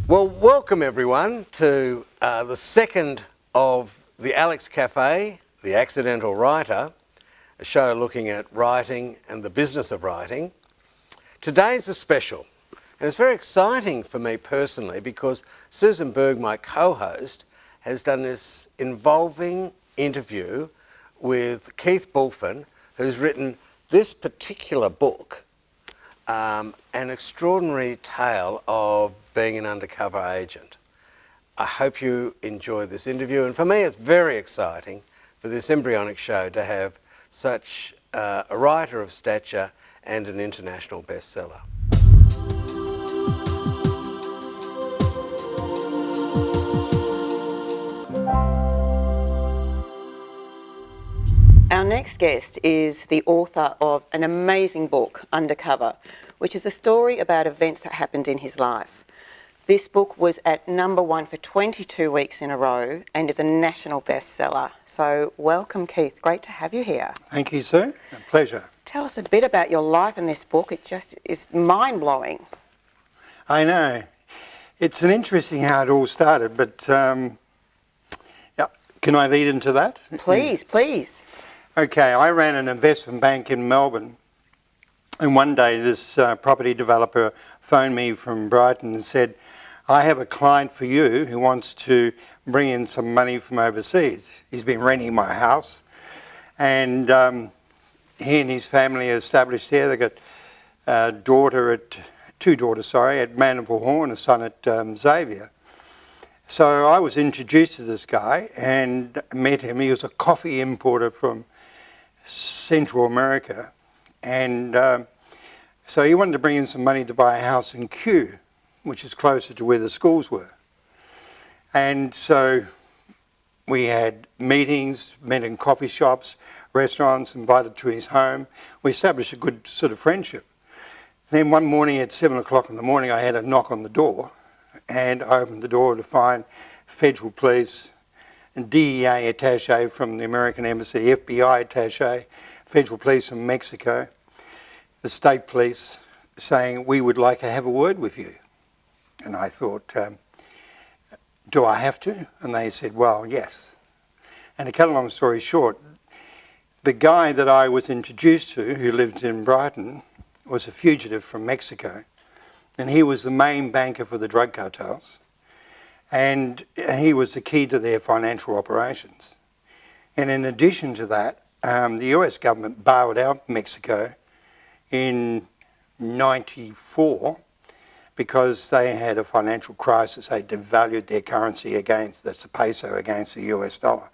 Well, welcome everyone to the second of the Alex Cafe, The Accidental Writer, a show looking at writing and the business of writing. Today's a special, and it's very exciting for me personally because Susan Berg, my co-host, has done this involving interview with Keith Bulfin, who's written this particular book, an extraordinary tale of being an undercover agent. I hope you enjoy this interview, and for me it's very exciting for this embryonic show to have such a writer of stature and an international bestseller. Our next guest is the author of an amazing book, Undercover, which is a story about events that happened in his life. This book was at #1 for 22 weeks in a row and is a national bestseller. So welcome, Keith. Great to have you here. Thank you, sir. A pleasure. Tell us a bit about your life in this book. It just is mind-blowing. I know. It's an interesting how it all started, but yeah, can I lead into that? Please, please. Okay, I ran an investment bank in Melbourne, and one day this property developer phoned me from Brighton and said, I have a client for you who wants to bring in some money from overseas. He's been renting my house, and he and his family are established here. They've got two daughters at Mandeville Hall and a son at Xavier. So I was introduced to this guy and met him. He was a coffee importer from Central America, and so he wanted to bring in some money to buy a house in Kew, which is closer to where the schools were. And so we had meetings, met in coffee shops, restaurants, invited to his home. We established a good sort of friendship. Then one morning at 7 o'clock in the morning, I had a knock on the door, and I opened the door to find federal police and DEA attaché from the American Embassy, FBI attaché, federal police from Mexico, the state police, saying, we would like to have a word with you. And I thought, do I have to? And they said, well, yes. And to cut a long story short, the guy that I was introduced to, who lived in Brighton, was a fugitive from Mexico, and he was the main banker for the drug cartels, and he was the key to their financial operations. And in addition to that, the US government bailed out Mexico in '94 because they had a financial crisis. They devalued their currency against, that's the peso, against the US dollar.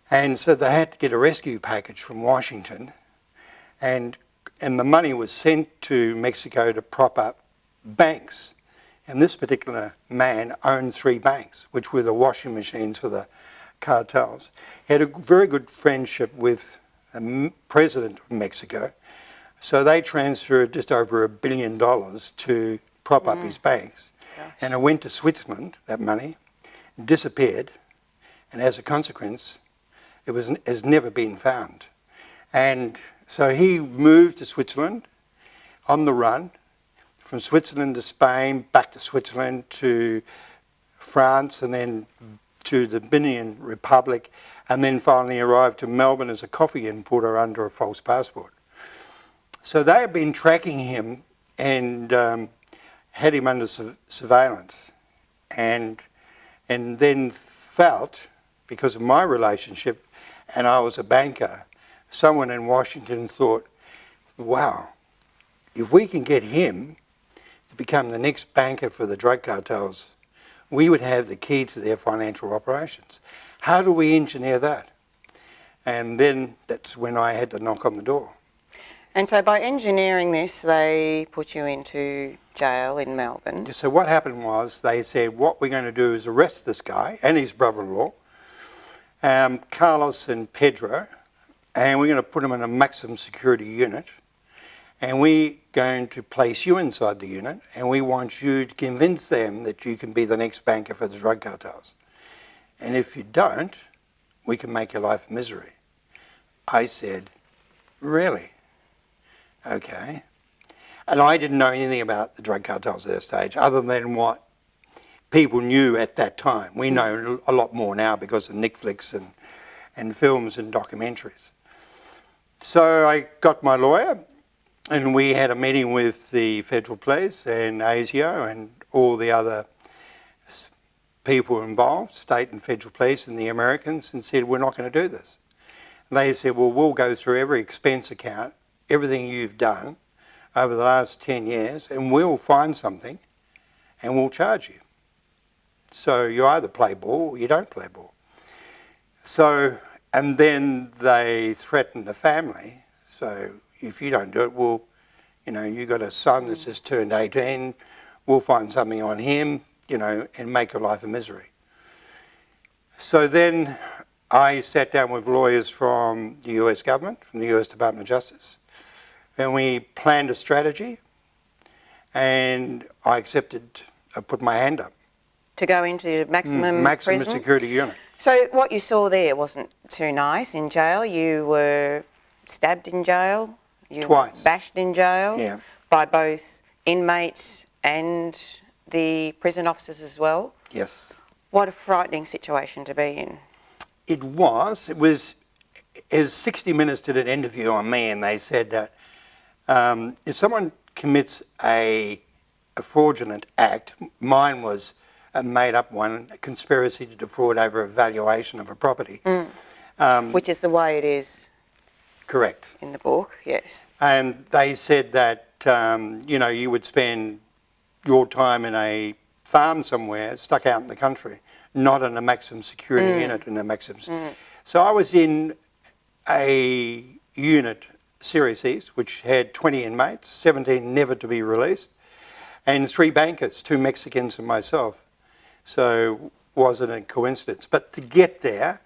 And so they had to get a rescue package from Washington, and the money was sent to Mexico to prop up banks. And this particular man owned 3 banks, which were the washing machines for the cartels. He had a very good friendship with the president of Mexico, so they transferred just over $1 billion to prop up his banks. Gosh. And it went to Switzerland, that money, disappeared, and as a consequence, it has never been found. And so he moved to Switzerland on the run, from Switzerland to Spain, back to Switzerland to France, and then to the Guinean Republic, and then finally arrived to Melbourne as a coffee importer under a false passport. So they had been tracking him and had him under surveillance, and then felt, because of my relationship, and I was a banker, someone in Washington thought, wow, if we can get him to become the next banker for the drug cartels, we would have the key to their financial operations. How do we engineer that? And then that's when I had to knock on the door. And so by engineering this, they put you into jail in Melbourne. So what happened was they said, what we're going to do is arrest this guy and his brother-in-law, Carlos and Pedro, and we're going to put them in a maximum security unit, and we're going to place you inside the unit, and we want you to convince them that you can be the next banker for the drug cartels. And if you don't, we can make your life a misery. I said, really? Okay. And I didn't know anything about the drug cartels at that stage, other than what people knew at that time. We know a lot more now because of Netflix and films and documentaries. So I got my lawyer, and we had a meeting with the Federal Police and ASIO and all the other people involved, state and federal police and the Americans, and said, we're not going to do this. And they said, well, we'll go through every expense account, everything you've done over the last 10 years, and we'll find something and we'll charge you. So you either play ball or you don't play ball. So, and then they threatened the family. So if you don't do it, well, you know, you got a son that's just turned 18, we'll find something on him, you know, and make your life a misery. So then I sat down with lawyers from the US government, from the US Department of Justice, and we planned a strategy, and I put my hand up. To go into maximum prison? Security unit. So what you saw there wasn't too nice in jail. You were stabbed in jail. You Twice. Were bashed in jail. Yeah. By both inmates and the prison officers as well. Yes. What a frightening situation to be in. It was. As 60 Minutes did an interview on me, and they said that if someone commits a fraudulent act, mine was a made-up one, a conspiracy to defraud over a valuation of a property. Which is the way it is. Correct. In the book, yes. And they said that, you know, you would spend your time in a farm somewhere, stuck out in the country, not in a maximum security unit in a maximum. So I was in a unit, Series East, which had 20 inmates, 17 never to be released, and 3 bankers, 2 Mexicans and myself. So wasn't a coincidence. But to get there,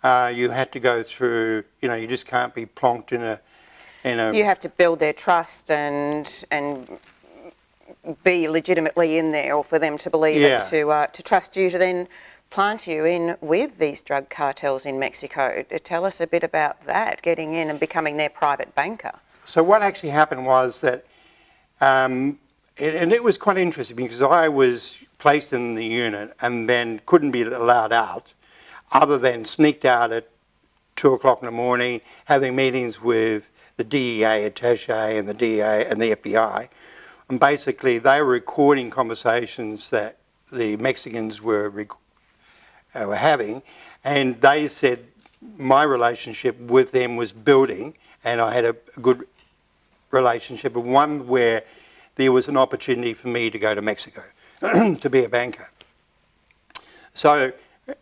you had to go through, you know, you just can't be plonked in a... You have to build their trust and be legitimately in there, or for them to believe it, to trust you, to then plant you in with these drug cartels in Mexico. Tell us a bit about that, getting in and becoming their private banker. So what actually happened was that, and it was quite interesting because I was placed in the unit and then couldn't be allowed out, other than sneaked out at 2 o'clock in the morning, having meetings with the DEA attaché and the DEA and the FBI. And basically they were recording conversations that the Mexicans were having, and they said my relationship with them was building, and I had a good relationship, and one where there was an opportunity for me to go to Mexico to be a banker. So,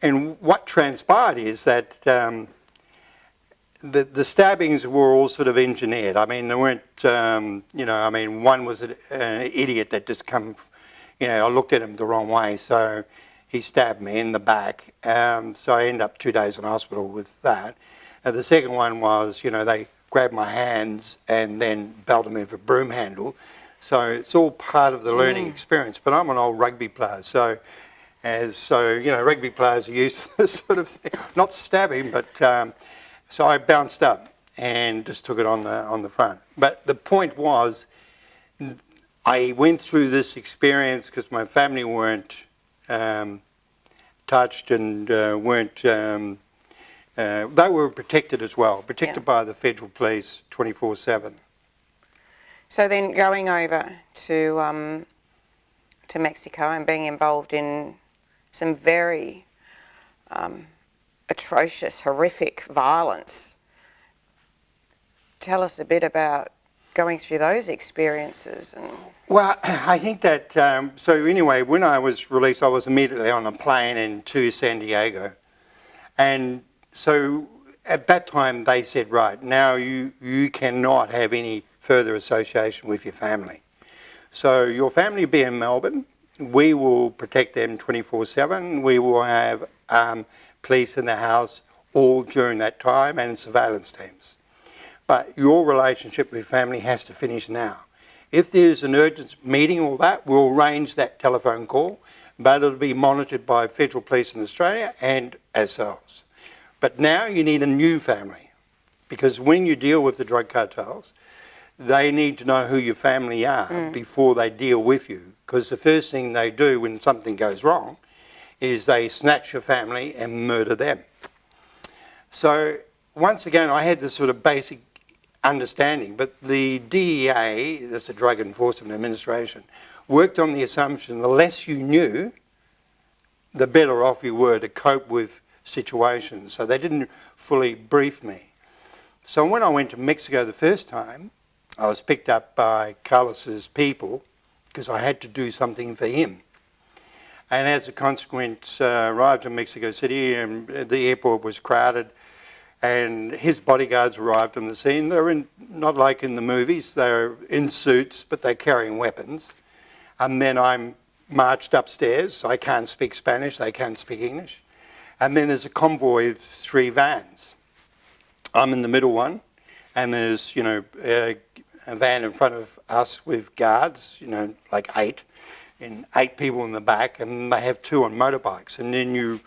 and what transpired is that the stabbings were all sort of engineered. I mean, they weren't, you know, I mean, one was an idiot that just come, you know, I looked at him the wrong way, so he stabbed me in the back. So I ended up 2 days in hospital with that. And the second one was, you know, they grabbed my hands and then belted me with a broom handle. So it's all part of the learning experience. But I'm an old rugby player, so you know, rugby players are used to this sort of thing. Not stabbing, but so I bounced up and just took it on the front. But the point was, I went through this experience because my family weren't touched and weren't. They were protected as well, protected by the federal police 24/7. So then going over to Mexico and being involved in some very atrocious, horrific violence. Tell us a bit about going through those experiences. Well, I think that, so anyway, when I was released, I was immediately on a plane into San Diego. And so at that time they said, right, now you cannot have any further association with your family. So your family be in Melbourne, we will protect them 24/7. We will have police in the house all during that time and surveillance teams. But your relationship with family has to finish now. If there's an urgent meeting or that, we'll arrange that telephone call, but it'll be monitored by federal police in Australia and ourselves. But now you need a new family, because when you deal with the drug cartels, they need to know who your family are before they deal with you, because the first thing they do when something goes wrong is they snatch your family and murder them. So once again, I had this sort of basic understanding, but the DEA, that's the Drug Enforcement Administration, worked on the assumption the less you knew, the better off you were to cope with situations. So they didn't fully brief me. So when I went to Mexico the first time, I was picked up by Carlos's people because I had to do something for him. And as a consequence, arrived in Mexico City, and the airport was crowded, and his bodyguards arrived on the scene. They were in, not like in the movies, they're in suits, but they're carrying weapons. And then I'm marched upstairs. I can't speak Spanish, they can't speak English. And then there's a convoy of 3 vans. I'm in the middle one, and there's, a van in front of us with guards, like 8, and 8 people in the back, and they have 2 on motorbikes, and then you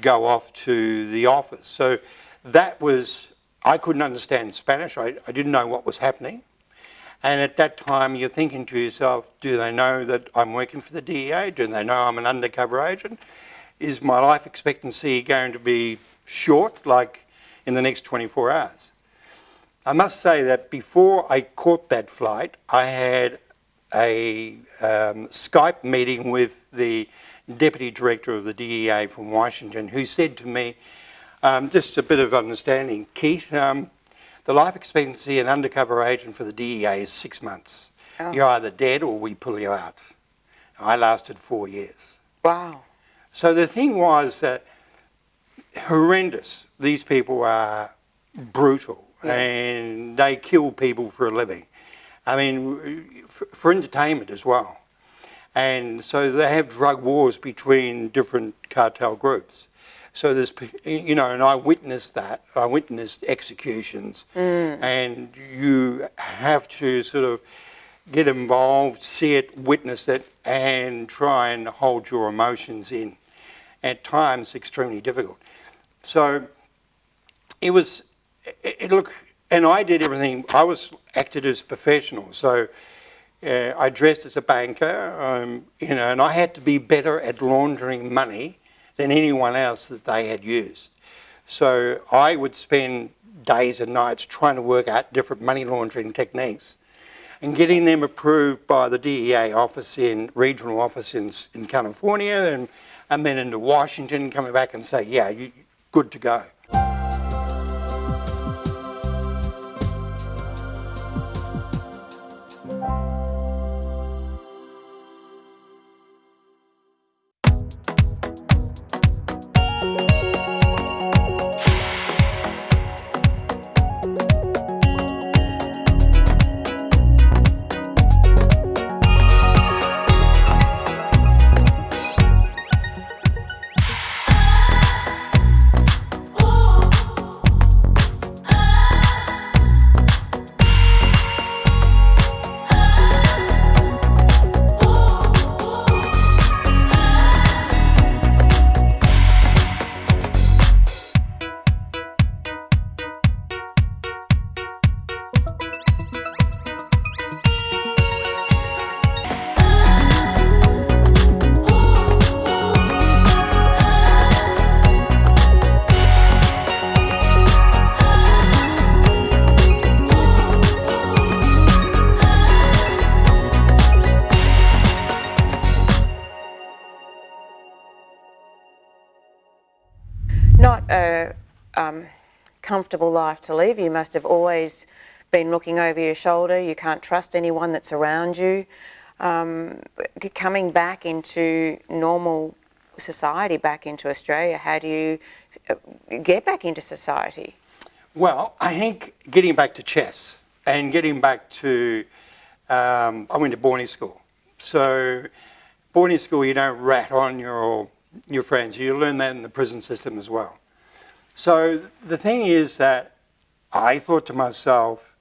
go off to the office. So that was, I couldn't understand Spanish, I didn't know what was happening. And at that time you're thinking to yourself, do they know that I'm working for the DEA? Do they know I'm an undercover agent? Is my life expectancy going to be short, like in the next 24 hours? I must say that before I caught that flight, I had a Skype meeting with the Deputy Director of the DEA from Washington, who said to me, just a bit of understanding, Keith, the life expectancy an undercover agent for the DEA is 6 months. Oh. You're either dead or we pull you out. I lasted 4 years. Wow. So the thing was that horrendous. These people are brutal. Yes. And they kill people for a living. I mean, for entertainment as well. And so they have drug wars between different cartel groups. So there's, and I witnessed that. I witnessed executions. And you have to sort of get involved, see it, witness it, and try and hold your emotions in. At times, extremely difficult. So it was, look, and I did everything. I was acted as professional. So I dressed as a banker, and I had to be better at laundering money than anyone else that they had used. So I would spend days and nights trying to work out different money laundering techniques and getting them approved by the DEA office regional office in California and then into Washington, coming back and say, yeah, you're good to go. Not a comfortable life to live. You must have always been looking over your shoulder. You can't trust anyone that's around you. Coming back into normal society, back into Australia, how do you get back into society? Well, I think getting back to chess and getting back to, I went to boarding school. So boarding school, you don't rat on your friends. You learn that in the prison system as well. So the thing is that I thought to myself,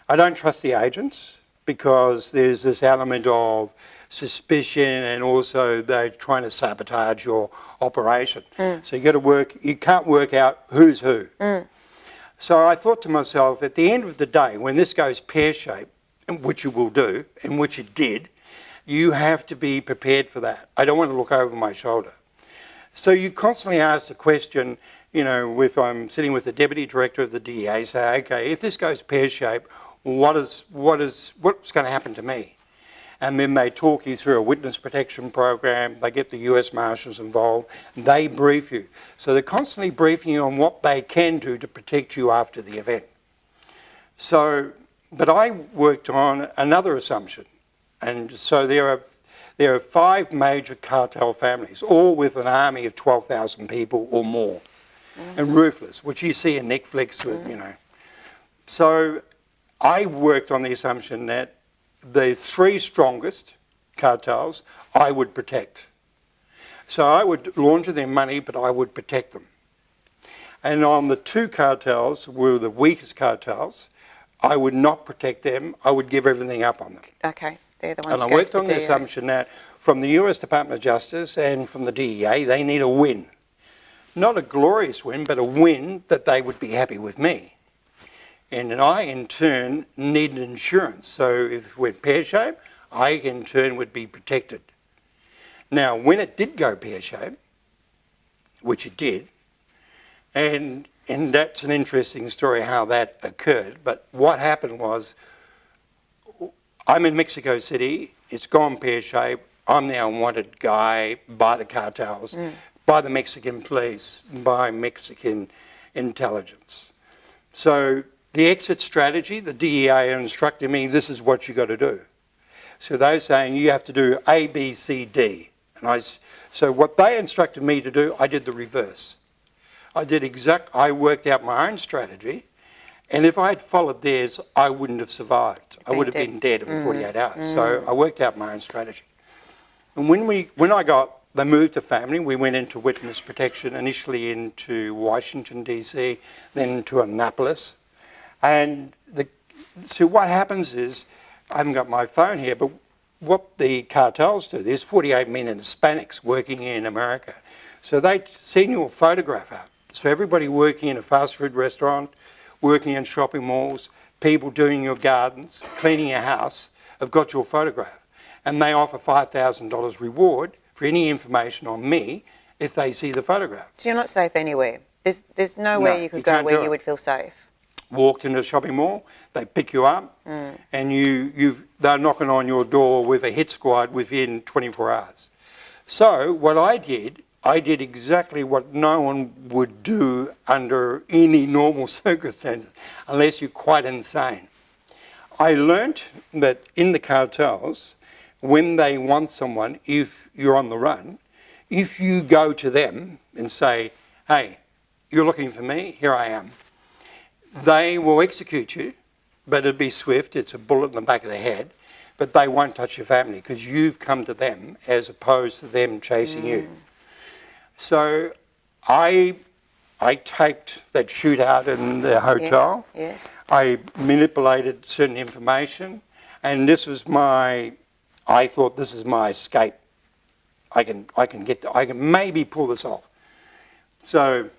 I don't trust the agents because there's this element of suspicion and also they're trying to sabotage your operation. So you can't work out who's who. So I thought to myself, at the end of the day, when this goes pear-shaped, and which you will do, and which it did, you have to be prepared for that. I don't want to look over my shoulder. So you constantly ask the question, you know, if I'm sitting with the Deputy Director of the DEA, say, okay, if this goes pear-shaped, what's going to happen to me? And then they talk you through a witness protection program, they get the US Marshals involved, they brief you. So they're constantly briefing you on what they can do to protect you after the event. So, but I worked on another assumption. And so there are 5 major cartel families, all with an army of 12,000 people or more, and ruthless, which you see in Netflix, you know. So I worked on the assumption that the 3 strongest cartels I would protect. So I would launder their money, but I would protect them. And on the 2 cartels were the weakest cartels, I would not protect them, I would give everything up on them. Okay, they're the ones. And I worked on the assumption that from the US Department of Justice and from the DEA, they need a win. Not a glorious win, but a win that they would be happy with me. And then I, in turn, needed insurance. So if it went pear-shaped, I, in turn, would be protected. Now, when it did go pear-shaped, which it did, and that's an interesting story how that occurred, but what happened was, I'm in Mexico City, it's gone pear-shaped, I'm now a wanted guy by the cartels, by the Mexican police, by Mexican intelligence. So the exit strategy, the DEA instructed me, this is what you got to do. So they're saying you have to do A, B, C, D. And so what they instructed me to do, I did the reverse. I worked out my own strategy, and if I had followed theirs, I wouldn't have survived. I would have been dead in 48 hours. So I worked out my own strategy. And when they moved the family, we went into witness protection, initially into Washington, D.C., then to Annapolis. And so what happens is, I haven't got my phone here, but what the cartels do, there's 48 million Hispanics working in America. So they send you a photograph out. So everybody working in a fast food restaurant, working in shopping malls, people doing your gardens, cleaning your house, have got your photograph. And they offer $5,000 reward for any information on me if they see the photograph. So you're not safe anywhere? There's nowhere you could go where you would feel safe? Walked into a shopping mall, they pick you up, and they're knocking on your door with a hit squad within 24 hours. So what I did exactly what no one would do under any normal circumstances, unless you're quite insane. I learnt that in the cartels, when they want someone, if you're on the run, if you go to them and say, hey, you're looking for me, here I am, they will execute you, but it'll be swift, it's a bullet in the back of the head, but they won't touch your family because you've come to them as opposed to them chasing you. So I taped that shootout in the hotel. Yes. I manipulated certain information, and I thought this is my escape. I can maybe pull this off. So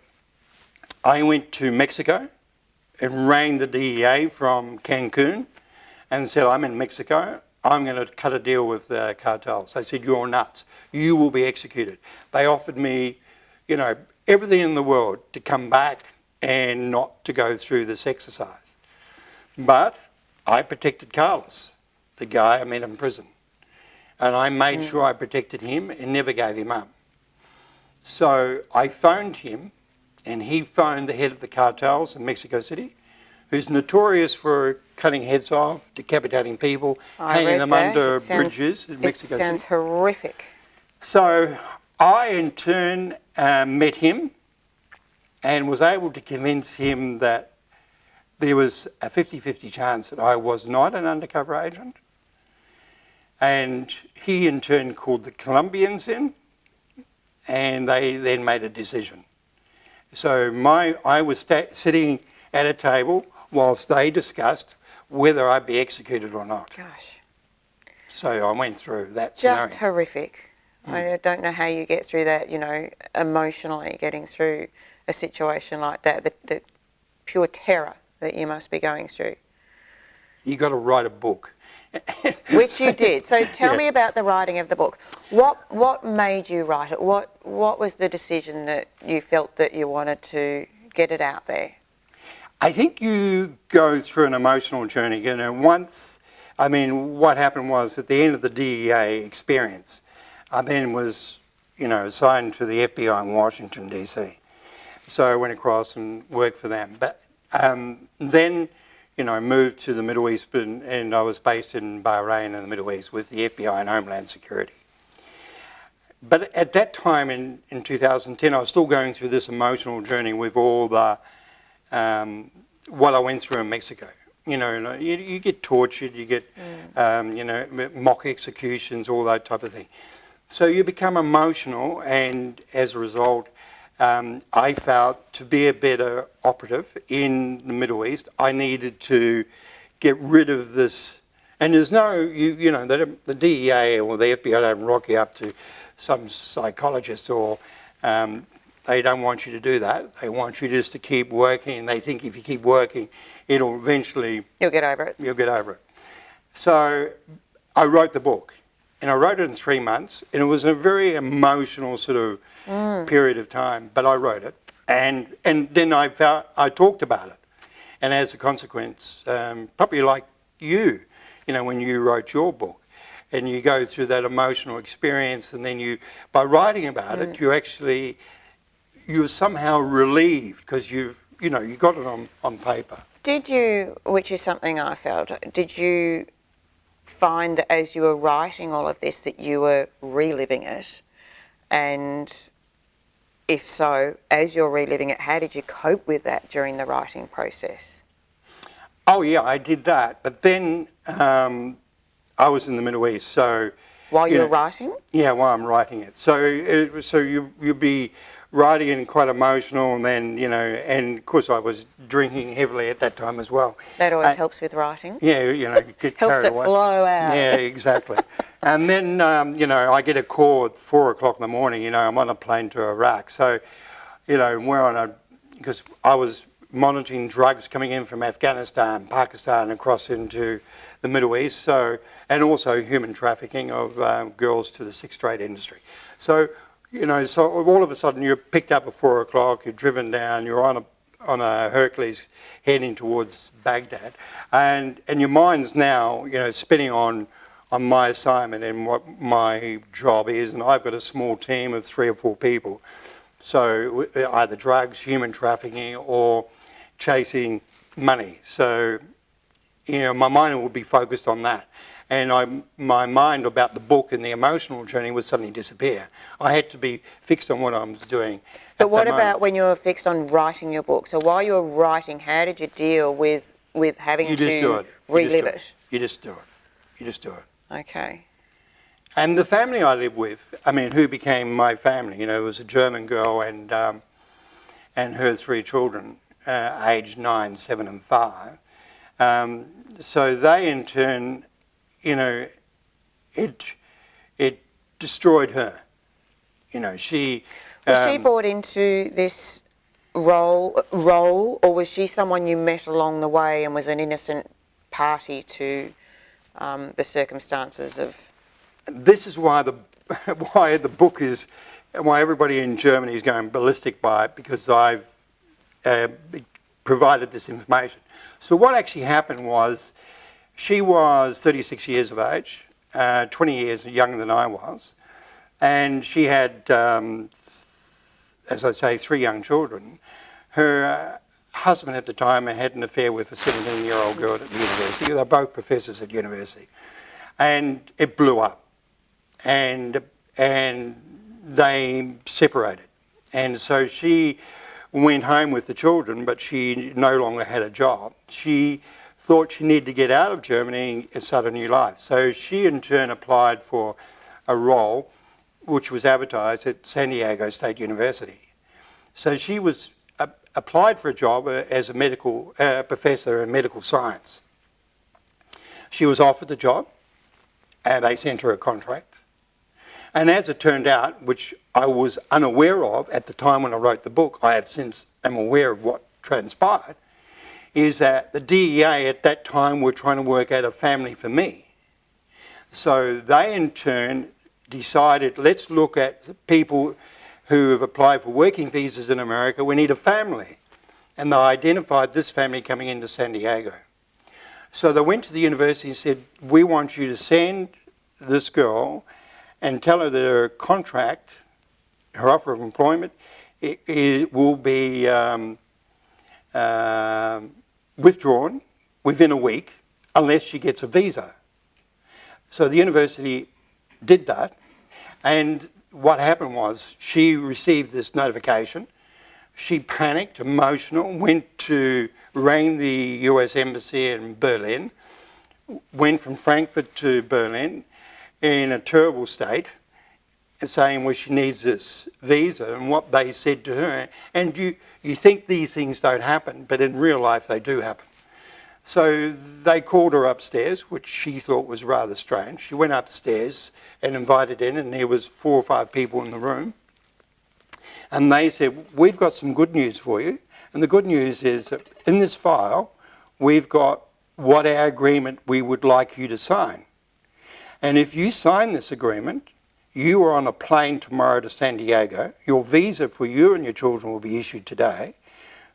I went to Mexico and rang the DEA from Cancun and said, I'm in Mexico, I'm going to cut a deal with the cartels. They said, you're nuts, you will be executed. They offered me, you know, everything in the world to come back and not to go through this exercise. But I protected Carlos, the guy I met in prison. And I made sure I protected him and never gave him up. So I phoned him, and he phoned the head of the cartels in Mexico City, who's notorious for cutting heads off, decapitating people, hanging them under bridges in Mexico City. It sounds horrific. So I, in turn, met him and was able to convince him that there was a 50-50 chance that I was not an undercover agent. And he, in turn, called the Colombians in, and they then made a decision. So I was sitting at a table whilst they discussed whether I'd be executed or not. Gosh. So I went through that Just horrific. I don't know how you get through that, you know, emotionally getting through a situation like that, the pure terror that you must be going through. You got to write a book. Which you did. So tell Yeah. me about the writing of the book. What made you write it? What was the decision that you felt that you wanted to get it out there? I think you go through an emotional journey. You know, what happened was at the end of the DEA experience, I then was, assigned to the FBI in Washington, D.C. So I went across and worked for them. But then, moved to the Middle East, and I was based in Bahrain in the Middle East with the FBI and Homeland Security. But at that time in 2010, I was still going through this emotional journey with all the what I went through in Mexico. You get tortured, you get mock executions, all that type of thing. So you become emotional, and as a result, I felt to be a better operative in the Middle East, I needed to get rid of this. And there's no, the DEA or the FBI don't rock you up to some psychologist, or they don't want you to do that. They want you just to keep working. They think if you keep working, it'll eventually... You'll get over it. You'll get over it. So I wrote the book, and I wrote it in 3 months, and it was a very emotional sort of period of time, but I wrote it. And then I talked about it. And as a consequence, probably like you, when you wrote your book, and you go through that emotional experience, and then by writing about it, you're somehow relieved because you got it on paper. Did you, which is something I felt, did you find that as you were writing all of this that you were reliving it? And if so, as you're reliving it, how did you cope with that during the writing process? Oh yeah, I did that. But then I was in the Middle East, so... While you were writing? Yeah, while I'm writing it. So you'll be writing and quite emotional, and then, and of course I was drinking heavily at that time as well. That always helps with writing. Yeah, you get helps carried it away. flow out. Yeah, exactly. And then, I get a call at 4 o'clock in the morning, I'm on a plane to Iraq. So, we're because I was monitoring drugs coming in from Afghanistan, Pakistan, across into the Middle East, and also human trafficking of girls to the sex trade industry. So, so all of a sudden you're picked up at 4 o'clock, you're driven down, you're on a Hercules heading towards Baghdad, and your mind's now, spinning on my assignment and what my job is, and I've got a small team of 3 or 4 people. So either drugs, human trafficking, or chasing money. So, my mind would be focused on that. And my mind about the book and the emotional journey would suddenly disappear. I had to be fixed on what I was doing. But what about when you were fixed on writing your book? So while you were writing, how did you deal with having to relive it? You just do it. You just do it. Okay. And the family I live with, who became my family, was a German girl and her 3 children, aged 9, 7 and 5. So they in turn, it destroyed her. She... Was she brought into this role, or was she someone you met along the way and was an innocent party to the circumstances of... This is why the book is, why everybody in Germany is going ballistic by it, because I've provided this information. So what actually happened was, she was 36 years of age, 20 years younger than I was, and she had, as I say, 3 young children. Her husband at the time had an affair with a 17-year-old girl at the university. They're both professors at university. And it blew up. And they separated. And so she went home with the children, but she no longer had a job. She thought she needed to get out of Germany and start a new life. So she in turn applied for a role which was advertised at San Diego State University. So she was applied for a job as a medical professor in medical science. She was offered the job, and they sent her a contract. And as it turned out, which I was unaware of at the time when I wrote the book, I have since am aware of what transpired, is that the DEA at that time were trying to work out a family for me. So they in turn decided, let's look at people who have applied for working visas in America. We need a family. And they identified this family coming into San Diego. So they went to the university and said, we want you to send this girl and tell her that her contract, her offer of employment, it will be withdrawn within a week unless she gets a visa. So the university did that, and what happened was she received this notification. She panicked, emotional, rang the US Embassy in Berlin, went from Frankfurt to Berlin in a terrible state, saying, well, she needs this visa, and what they said to her. And you think these things don't happen, but in real life they do happen. So they called her upstairs, which she thought was rather strange. She went upstairs and invited in, and there was 4 or 5 people in the room. And they said, we've got some good news for you. And the good news is that in this file, we've got what our agreement we would like you to sign. And if you sign this agreement, you are on a plane tomorrow to San Diego. Your visa for you and your children will be issued today.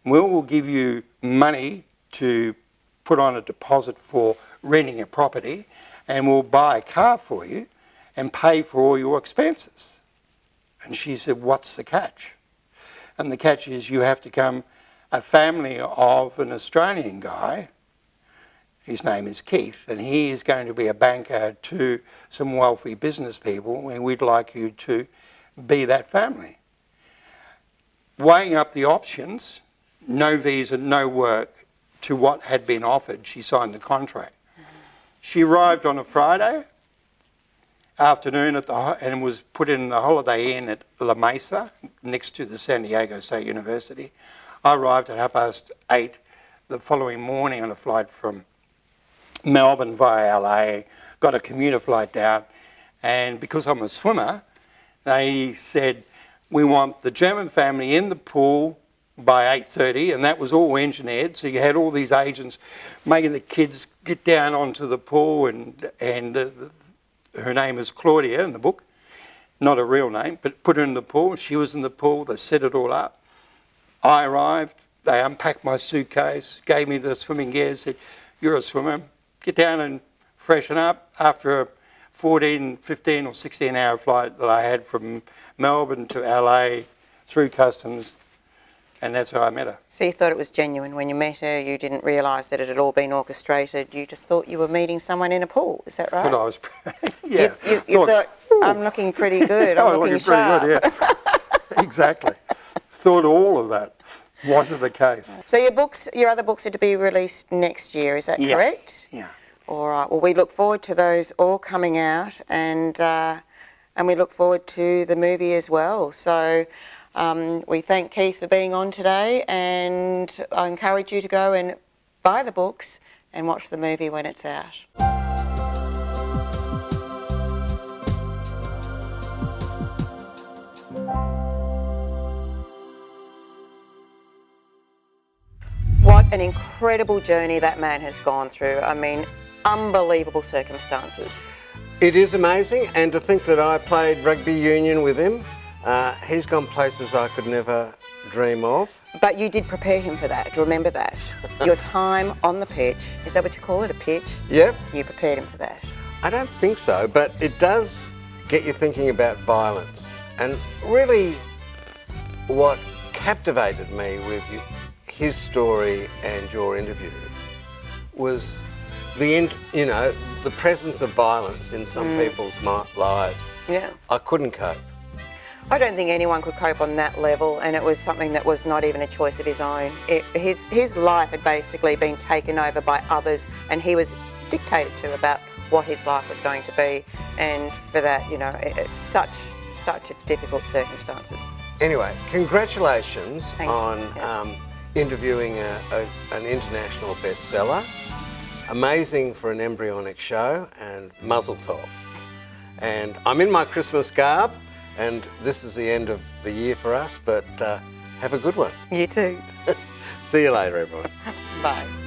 We will give you money to put on a deposit for renting a property, and we'll buy a car for you and pay for all your expenses. And she said, what's the catch? And the catch is you have to come a family of an Australian guy. His name is Keith, and he is going to be a banker to some wealthy business people, and we'd like you to be that family. Weighing up the options, no visa, no work, to what had been offered, she signed the contract. She arrived on a Friday afternoon and was put in the Holiday Inn at La Mesa, next to the San Diego State University. I arrived at 8:30 the following morning on a flight from Melbourne via LA, got a commuter flight down, and because I'm a swimmer, they said, we want the German family in the pool by 8:30, and that was all engineered. So you had all these agents making the kids get down onto the pool, and her name is Claudia in the book, not a real name, but put her in the pool. She was in the pool, they set it all up. I arrived, they unpacked my suitcase, gave me the swimming gear, said, you're a swimmer, get down and freshen up. After a 14, 15 or 16 hour flight that I had from Melbourne to LA through customs, and that's how I met her. So you thought it was genuine when you met her, you didn't realise that it had all been orchestrated, you just thought you were meeting someone in a pool, is that right? Thought I was, yeah. You thought, I'm looking pretty good, I'm looking sharp. Pretty good, yeah. Exactly. Thought all of that wasn't the case. So your other books are to be released next year, is that correct? Yeah. All right, well we look forward to those all coming out, and we look forward to the movie as well. So we thank Keith for being on today, and I encourage you to go and buy the books and watch the movie when it's out. What an incredible journey that man has gone through. I mean, unbelievable circumstances. It is amazing, and to think that I played rugby union with him. He's gone places I could never dream of. But you did prepare him for that, remember that. Your time on the pitch, is that what you call it, a pitch? Yep. You prepared him for that. I don't think so, but it does get you thinking about violence. And really what captivated me with his story and your interview was the presence of violence in some people's lives. Yeah. I couldn't cope. I don't think anyone could cope on that level, and it was something that was not even a choice of his own. His life had basically been taken over by others, and he was dictated to about what his life was going to be, and for that, it's such a difficult circumstances. Anyway, congratulations on interviewing an international bestseller. Amazing for an embryonic show, and mazel tov. And I'm in my Christmas garb, and this is the end of the year for us, but have a good one. You too. See you later, everyone. Bye.